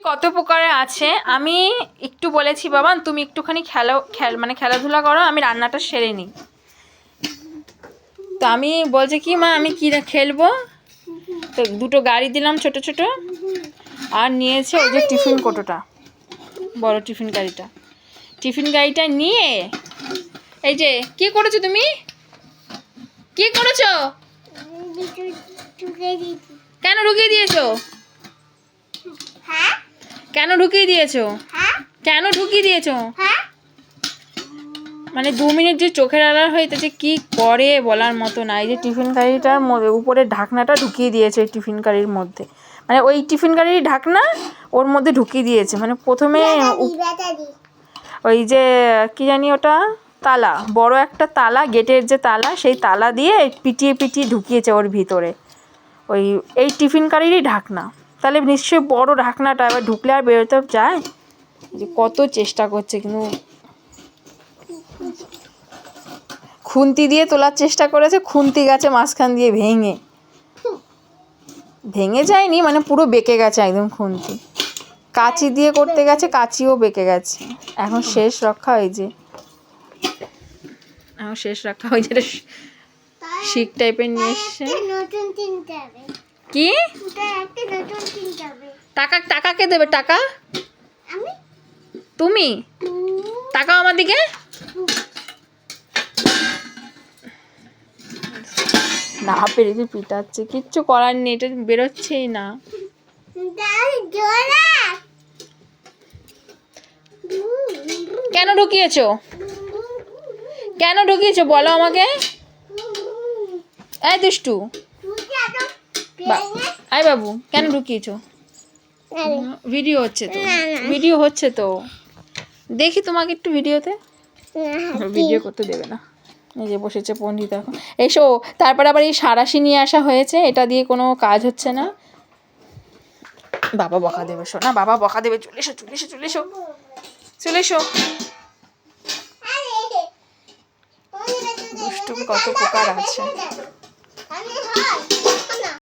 কত প্রকারে আছে আমি একটু বলেছি বাবা তুমি একটুখানি খেলাধুলা করো, আমি রান্নাটা সেরে নিই। তো আমি বলছে কি মা আমি কি খেলবো, তো দুটো গাড়ি দিলাম ছোট ছোট, আর নিয়েছে ওই যে টিফিন কোটোটা, বড় টিফিন গাড়িটা নিয়ে এই যে কি করেছো তুমি, কি করেছো, কেন ঢুকিয়ে দিয়েছো, কেন ঢুকিয়ে দিয়েছো, কেন ঢুকিয়ে দিয়েছো, মানে 2 মিনিট যে চোখের আড়াল হইতেছে কি করে বলার মতো না। এই যে টিফিন গাড়িটার মধ্যে উপরে ঢাকনাটা ঢুকিয়ে দিয়েছে ওই টিফিন গাড়ির মধ্যে, মানে ওই টিফিন গাড়ির ঢাকনা ওর মধ্যে ঢুকিয়ে দিয়েছে। মানে প্রথমে ওই যে কি জানি ওটা তালা, বড় একটা তালা, গেটের যে তালা সেই তালা দিয়ে পিটিয়ে পিটিয়ে ঢুকিয়েছে ওর ভিতরে ওই এই টিফিন গাড়িরই ঢাকনা। তাহলে নিশ্চয়ই বড় ঢাকনাটা, এবার ঢুকলে আর বেরোতে যায়। যে কত চেষ্টা করছে, কিন্তু খুন্তি দিয়ে তোলার চেষ্টা করেছে, খুন্তি গেছে মাঝখান দিয়ে ভেঙে যায়নি, মানে পুরো বেঁকে গেছে একদম খুন্তি। কাঁচি দিয়ে করতে গেছে, কাঁচিও বেঁকে গেছে। এখন শেষ রক্ষা ওই যে শিক টাইপের নিয়ে এসছে। কি টাকা কে দেবে, টাকা তুমি টাকা আমার দিকে, না পেরেছে পিটাচ্ছে, কিচ্ছু করার নেই, এটা বেরোচ্ছেই না। কেন ঢুকিয়েছো, কেন ঢুকিয়েছো বলো আমাকে, এই দুষ্টু আয় বাবু কেন ঢুকিয়েছো, ভিডিও হচ্ছে তো দেখি তোমাকে একটু ভিডিওতে, ভিডিও করতে দেবে না। এই যে বসেছে পণ্ডিত এখন, এসো। তারপর আবার এই সাঁড়াশি নিয়ে আসা হয়েছে, এটা দিয়ে কোনো কাজ হচ্ছে না। বাবা বকা দেবে, শোনা বাবা বকা দেবে, চলে এসো। দুষ্টুমি কত প্রকার আছে।